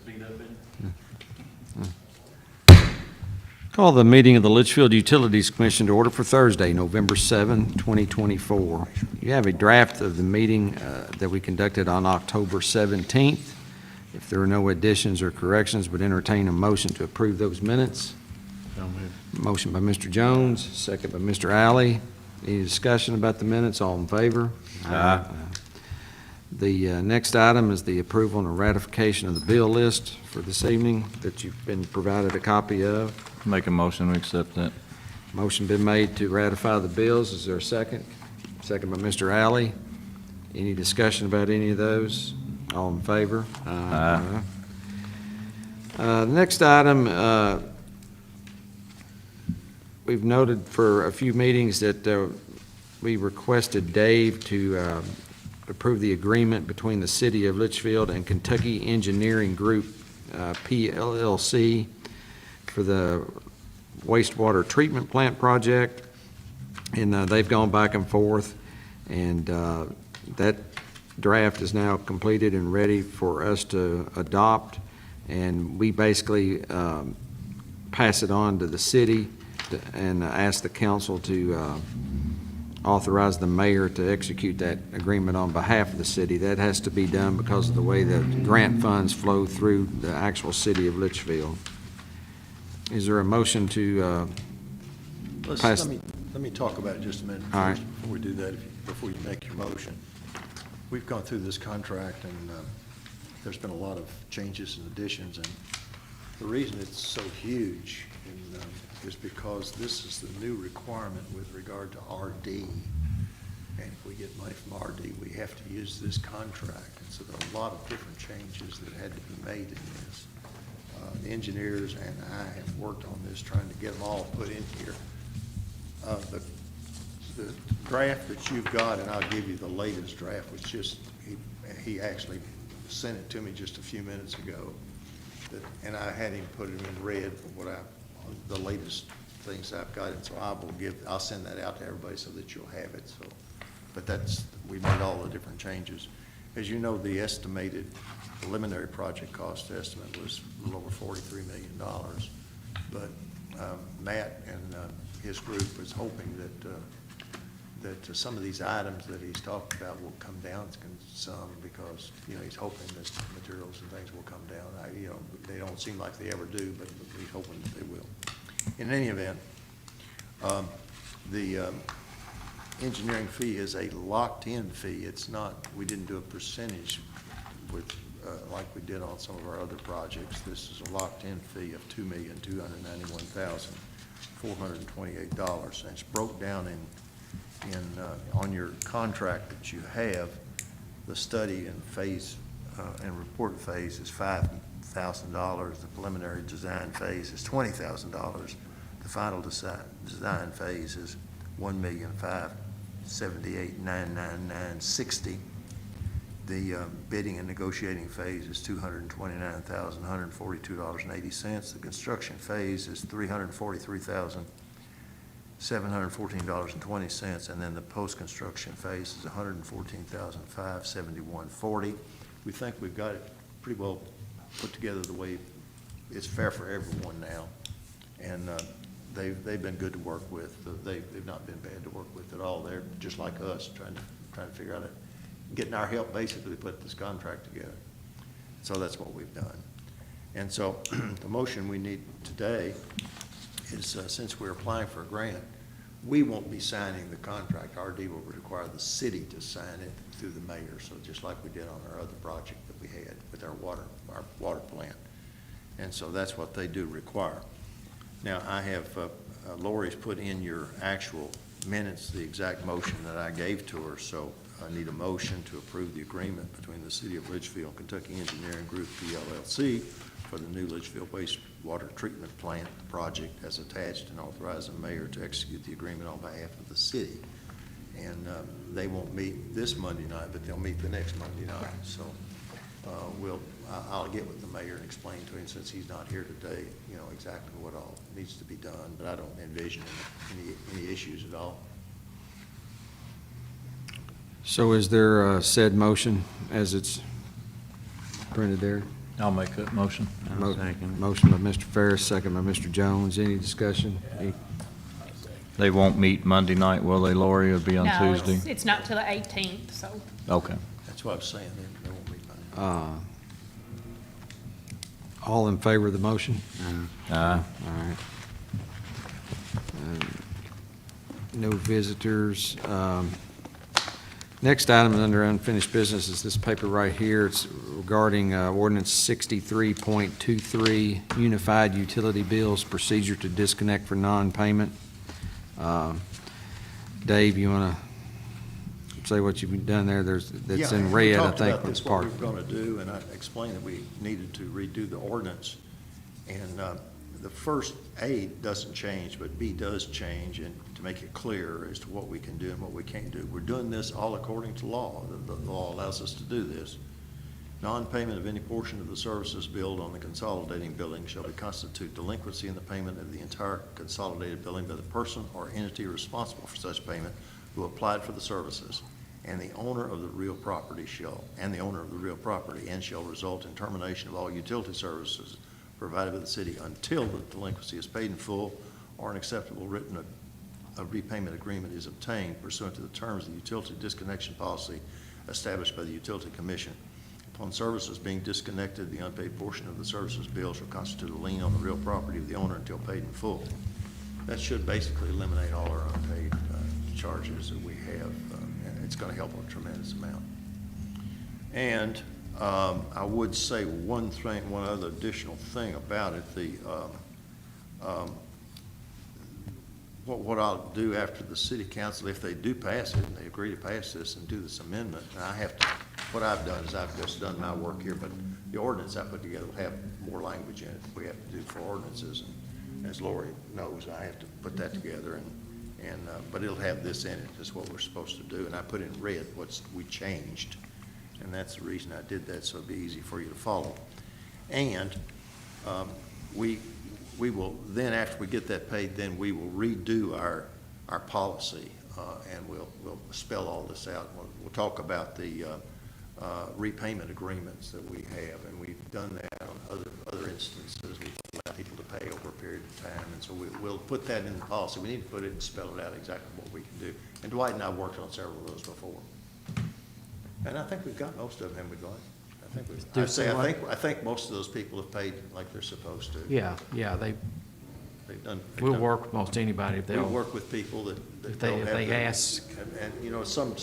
speed up in. Call the meeting of the Leitchfield Utilities Commission to order for Thursday, November 7, 2024. You have a draft of the meeting that we conducted on October 17th. If there are no additions or corrections, would entertain a motion to approve those minutes. Motion by Mr. Jones, second by Mr. Alley. Any discussion about the minutes? All in favor? Aye. The next item is the approval and ratification of the bill list for this evening that you've been provided a copy of. Make a motion, we accept that. Motion been made to ratify the bills. Is there a second? Second by Mr. Alley. Any discussion about any of those? All in favor? Aye. The next item, we've noted for a few meetings that we requested Dave to approve the agreement between the City of Leitchfield and Kentucky Engineering Group, PLLC, for the wastewater treatment plant project. And they've gone back and forth, and that draft is now completed and ready for us to adopt. And we basically pass it on to the city and ask the council to authorize the mayor to execute that agreement on behalf of the city. That has to be done because of the way the grant funds flow through the actual city of Leitchfield. Is there a motion to pass? Let me talk about it just a minute All right. first before we do that, before you make your motion. We've gone through this contract, and there's been a lot of changes and additions, and the reason it's so huge is because this is the new requirement with regard to RD. And if we get money from RD, we have to use this contract. And so there are a lot of different changes that had to be made in this. The engineers and I have worked on this, trying to get them all put in here. The draft that you've got, and I'll give you the latest draft, was just, he actually sent it to me just a few minutes ago. And I had him put it in red for the latest things I've got, and so I'll send that out to everybody so that you'll have it. So, but we made all the different changes. As you know, the estimated preliminary project cost estimate was a little over $43 million. But Matt and his group is hoping that some of these items that he's talked about will come down some, because he's hoping that materials and things will come down. They don't seem like they ever do, but he's hoping that they will. In any event, the engineering fee is a locked-in fee. It's not. We didn't do a percentage with like we did on some of our other projects. This is a locked-in fee of $2,291,428, and it's broke down on your contract that you have. The study and phase and report phase is $5,000. The preliminary design phase is $20,000. The final design phase is $1,578,999.60. The bidding and negotiating phase is $229,142.80. The construction phase is $343,714.20, and then the post-construction phase is $114,571.40. We think we've got it pretty well put together the way it's fair for everyone now, and they've been good to work with. They've not been bad to work with at all. They're just like us, trying to figure out getting our help basically to put this contract together. So that's what we've done. And so the motion we need today is, since we're applying for a grant, we won't be signing the contract. RD will require the city to sign it through the mayor. So just like we did on our other project that we had with our water plant. And so that's what they do require. Now, I have, Lori's put in your actual minutes the exact motion that I gave to her, so I need a motion to approve the agreement between the City of Leitchfield, Kentucky Engineering Group, PLLC, for the new Leitchfield wastewater treatment plant project as attached, and authorize the mayor to execute the agreement on behalf of the city. And they won't meet this Monday night, but they'll meet the next Monday night. So I'll get with the mayor and explain to him, since he's not here today, exactly what all needs to be done. But I don't envision any issues at all. So is there a said motion as it's printed there? I'll make that motion. Mo- Motion by Mr. Ferris, second by Mr. Jones. Any discussion? They won't meet Monday night, will they, Lori? It'll be on No, Tuesday? it's not till the 18th, so. Okay. That's what I was saying, they won't meet Monday. All in favor of the motion? Aye. All right. No visitors. Next item under unfinished business is this paper right here. It's regarding ordinance 63.23, Unified Utility Bills Procedure to Disconnect for Non-Payment. Dave, you want to say what you've done there? That's in red, I think, was part. We talked about this, what we were going to do, and I explained that we needed to redo the ordinance. And the first A doesn't change, but B does change, and to make it clear as to what we can do and what we can't do. We're doing this all according to law. The law allows us to do this. Non-payment of any portion of the services billed on the consolidating billing shall constitute delinquency in the payment of the entire consolidated billing by the person or entity responsible for such payment who applied for the services, and the owner of the real property shall result in termination of all utility services provided by the city until the delinquency is paid in full or an acceptable written repayment agreement is obtained pursuant to the terms of the utility disconnection policy established by the Utility Commission. Upon services being disconnected, the unpaid portion of the services bill shall constitute a lien on the real property of the owner until paid in full. That should basically eliminate all our unpaid charges that we have, and it's going to help a tremendous amount. And I would say one other additional thing about it. What I'll do after the city council, if they do pass it, and they agree to pass this and do this amendment, and what I've done is I've just done my work here, but the ordinance I put together will have more language in it we have to do for ordinances. And as Lori knows, I have to put that together, but it'll have this in it. That's what we're supposed to do. And I put in red what we changed. And that's the reason I did that, so it'll be easy for you to follow. And we will then, after we get that paid, then we will redo our policy, and we'll spell all this out. We'll talk about the repayment agreements that we have, and we've done that on other instances. We've allowed people to pay over a period of time, and so we'll put that in the policy. We need to put it and spell it out exactly what we can do. And Dwight and I worked on several of those before. And I think we've got most of them, haven't we, Dwight? I think most of those people have paid like they're supposed to. Yeah, They've done. we'll work with most anybody if We'll they'll, work with people that if don't they have the- ask. And, you know, some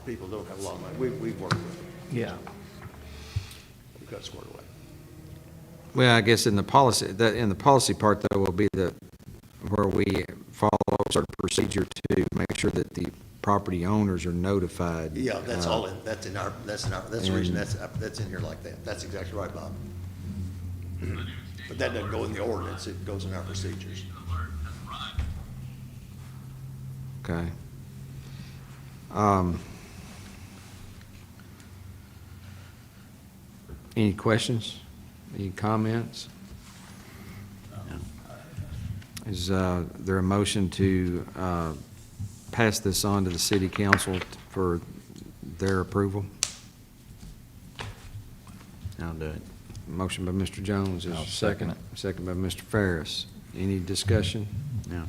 people don't have a lot of money. We've worked with them. Yeah. We've got it squared away. Well, I guess in the policy part, though, will be where we follow a certain procedure to make sure that the property owners are notified. Yeah, that's all in, that's the reason that's in here like that. That's exactly right, Bob. But that doesn't go in the ordinance, it goes in our procedures. Okay. Any questions? Any comments? Is there a motion to pass this on to the city council for their approval? I'll do it. Motion by Mr. Jones. Is there a I'll second it. Second by Mr. Ferris. Any discussion? No.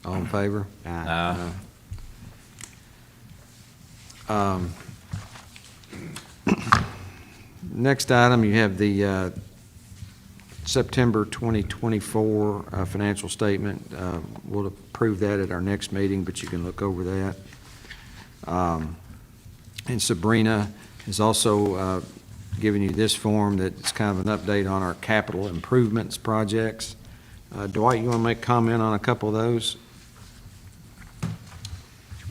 All in favor? Aye. Next item, you have the September 2024 financial statement. We'll approve that at our next meeting, but you can look over that. And Sabrina has also given you this form that's kind of an update on our capital improvements projects. Dwight, you want to make comment on a couple of those?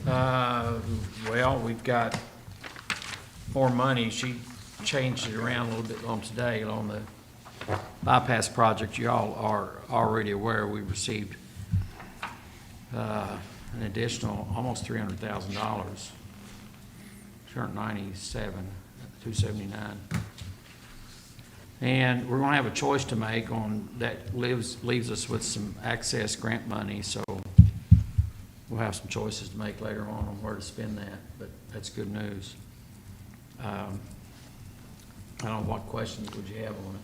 Well, we've got more money. She changed it around a little bit on today on the bypass project. You all are already aware we received an additional almost $300,000, 279. And we're going to have a choice to make on that. Leaves us with some access grant money, so we'll have some choices to make later on where to spend that, but that's good news. I don't know, what questions would you have on it?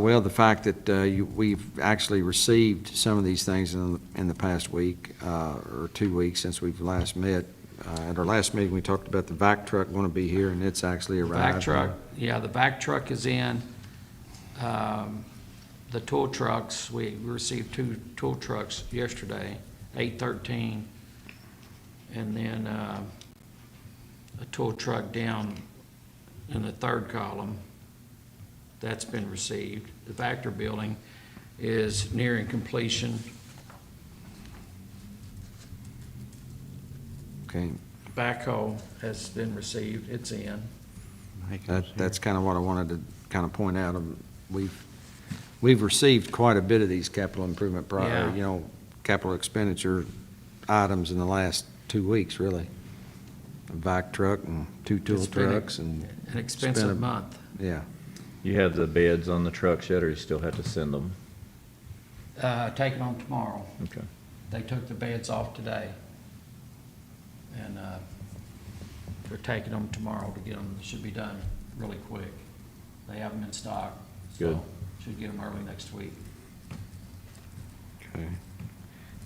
Well, the fact that we've actually received some of these things in the past week, or 2 weeks since we've last met. At our last meeting, we talked about the vac truck going to be here, and it's actually arrived. Vac truck, yeah, the vac truck is in. The tool trucks, we received 2 tool trucks yesterday, 813. And then a tool truck down in the 3rd column, that's been received. The Vector building is nearing completion. Okay, Backhoe has been received, it's in. that's kind of what I wanted to kind of point out. We've received quite a bit of these capital improvement, Yeah. capital expenditure items in the last 2 weeks, really. A vac truck and 2 tool It's been trucks and. An spent expensive a- month. Yeah, You have the beds on the trucks yet, or you still have to send them? Taking them tomorrow. Okay. They took the beds off today. And they're taking them tomorrow to get them, should be done really quick. They have them in stock. so Good. Should get them early next week. okay.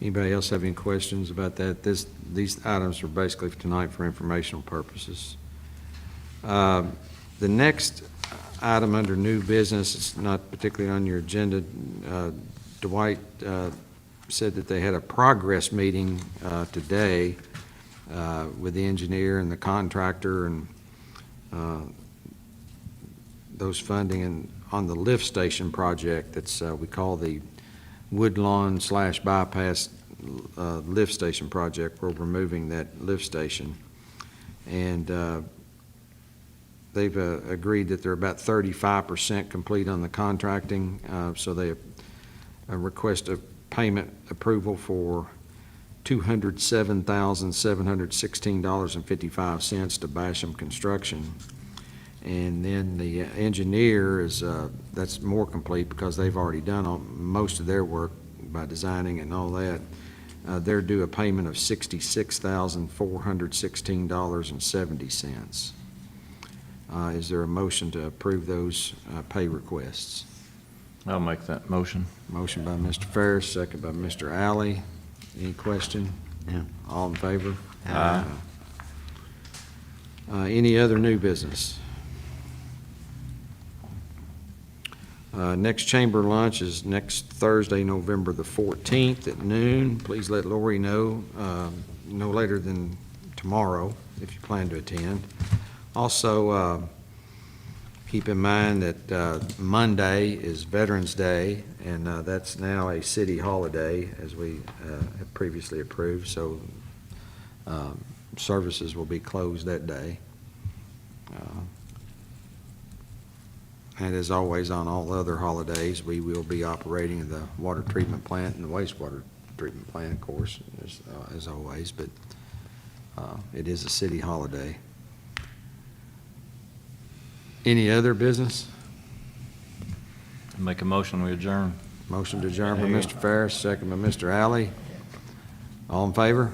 Anybody else have any questions about that? These items are basically for tonight for informational purposes. The next item under new business, it's not particularly on your agenda. Dwight said that they had a progress meeting today with the engineer and the contractor and those funding and on the lift station project that's we call the Woodlawn / bypass lift station project. We're removing that lift station. And they've agreed that they're about 35% complete on the contracting, so they request a payment approval for $207,716.55 to Basham Construction. And then the engineer is, that's more complete because they've already done most of their work by designing and all that. They're due a payment of $66,416.70. Is there a motion to approve those pay requests? I'll make that motion. Motion by Mr. Ferris, second by Mr. Alley. Any question? Yeah. All in favor? Aye. Any other new business? Next chamber lunch is next Thursday, November the 14th at noon. Please let Lori know, no later than tomorrow if you plan to attend. Also, keep in mind that Monday is Veterans Day, and that's now a city holiday, as we have previously approved, so services will be closed that day. And as always, on all other holidays, we will be operating the water treatment plant and the wastewater treatment plant, of course, as always, but it is a city holiday. Any other business? Make a motion, we adjourn. Motion to adjourn by Mr. Ferris, second by Mr. Alley. All in favor?